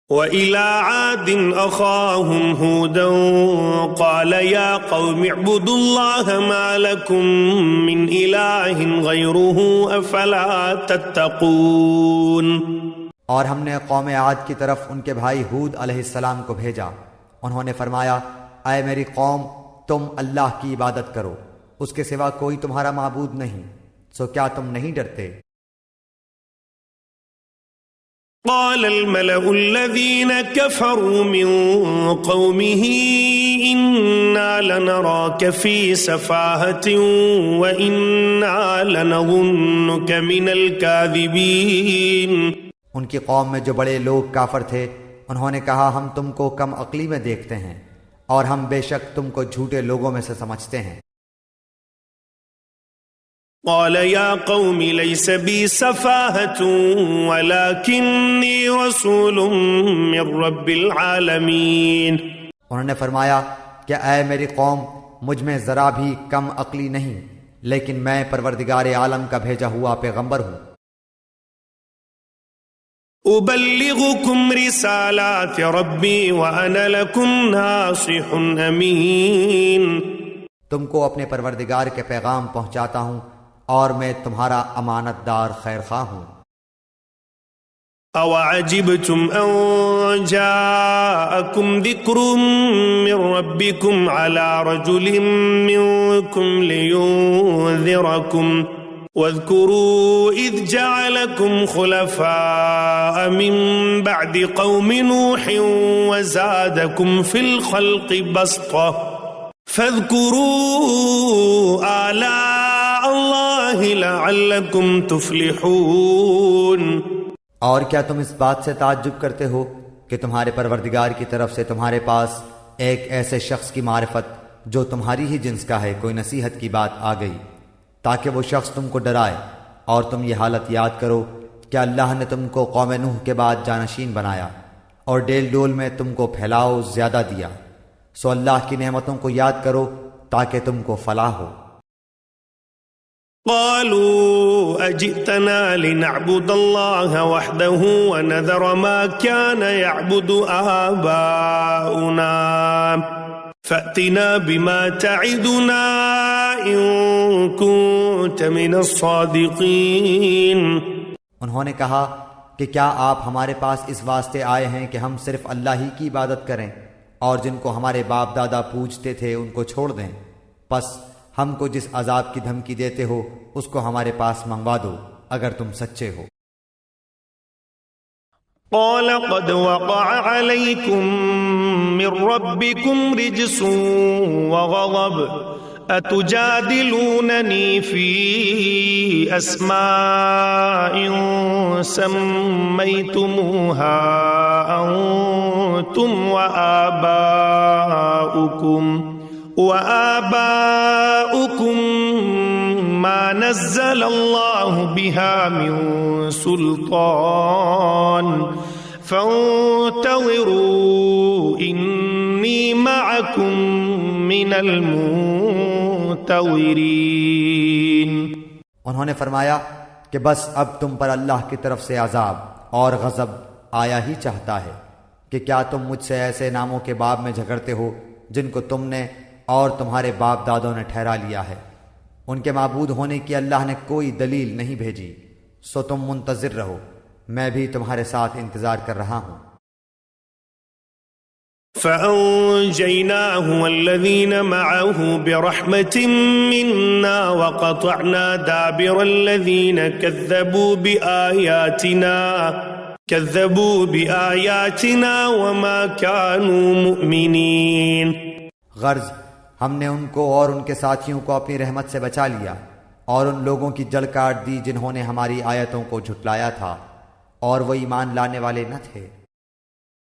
وَإِلَىٰ عَادٍ أَخَاهُمْ هُودًا قَالَ يَا قَوْمِ اعْبُدُوا اللَّهَ مَا لَكُم مِّنْ إِلَٰهٍ غَيْرُهُ أَفَلَا تَتَّقُونَ۔ اور ہم نے قوم عاد کی طرف ان کے بھائی ہود علیہ السلام کو بھیجا۔ انہوں نے فرمایا، اے میری قوم، تم اللہ کی عبادت کرو، اس کے سوا کوئی تمہارا معبود نہیں، سو کیا تم نہیں ڈرتے؟ قال الملأ الذين كفروا من قومه إنا لنراك في سفاهة وإنا لنظنك من الكاذبين۔ ان کی قوم میں جو بڑے لوگ کافر تھے، انہوں نے کہا، ہم تم کو کم عقلی میں دیکھتے ہیں اور ہم بے شک تم کو جھوٹے لوگوں میں سے سمجھتے ہیں۔ قال يا قوم ليس بي سفاهة ولكني رسول من رب العالمين۔ انہوں نے فرمایا کہ اے میری قوم، مجھ میں ذرا بھی کم عقلی نہیں، لیکن میں پروردگار عالم کا بھیجا ہوا پیغمبر ہوں۔ أبلغكم رسالات ربي وأنا لكم ناصح أمين۔ تم کو اپنے پروردگار کے پیغام پہنچاتا ہوں اور میں تمہارا امانت دار خیر خواہ ہوں۔ أَوَعَجِبْتُمْ أَن جَاءَكُمْ ذِكْرٌ مِّن رَّبِّكُمْ عَلَىٰ رَجُلٍ مِّنكُمْ لِيُنذِرَكُمْ واذكروا إذ جعلكم خلفاء من بعد قوم نوح وزادكم في الخلق بسطة فاذكروا آلاء الله لعلكم تفلحون۔ اور کیا تم اس بات سے تعجب کرتے ہو کہ تمہارے پروردگار کی طرف سے تمہارے پاس ایک ایسے شخص کی معرفت جو تمہاری ہی جنس کا ہے کوئی نصیحت کی بات آ گئی، تاکہ وہ شخص تم کو ڈرائے، اور تم یہ حالت یاد کرو کہ اللہ نے تم کو قوم نوح کے بعد جانشین بنایا اور ڈیل ڈول میں تم کو پھیلاؤ زیادہ دیا، سو اللہ کی نعمتوں کو یاد کرو تاکہ تم کو فلاح ہو۔ قالوا أجئتنا لنعبد الله وحده ونذر ما كان يعبد آباؤنا فأتنا بما تعدنا إن كنت من الصادقين۔ انہوں نے کہا کہ کیا آپ ہمارے پاس اس واسطے آئے ہیں کہ ہم صرف اللہ ہی کی عبادت کریں اور جن کو ہمارے باپ دادا پوجتے تھے ان کو چھوڑ دیں؟ پس ہم کو جس عذاب کی دھمکی دیتے ہو اس کو ہمارے پاس منگوا دو اگر تم سچے ہو۔ قال قد وقع عليكم من ربكم رجس وغضب أتجادلونني في أسماء سميتموها أنتم وآباؤكم ما نزل الله بها من سلطان فانتظروا إني معكم من المنتظرین۔ انہوں نے فرمایا کہ بس اب تم پر اللہ کی طرف سے عذاب اور غضب آیا ہی چاہتا ہے کہ کیا تم مجھ سے ایسے ناموں کے باب میں جھگڑتے ہو جن کو تم نے اور تمہارے باپ دادوں نے ٹھہرا لیا ہے؟ ان کے معبود ہونے کی اللہ نے کوئی دلیل نہیں بھیجی، سو تم منتظر رہو، میں بھی تمہارے ساتھ انتظار کر رہا ہوں۔ فَأَنجَيْنَاهُ وَالَّذِينَ مَعَهُ بِرَحْمَةٍ مِّنَّا وَقَطَعْنَا دَابِرَ الَّذِينَ كَذَّبُوا بِآيَاتِنَا وَمَا كَانُوا مُؤْمِنِينَ۔ غرض ہم نے ان کو اور ان کے ساتھیوں کو اپنی رحمت سے بچا لیا اور ان لوگوں کی جڑ کاٹ دی جنہوں نے ہماری آیتوں کو جھٹلایا تھا اور وہ ایمان لانے والے نہ تھے۔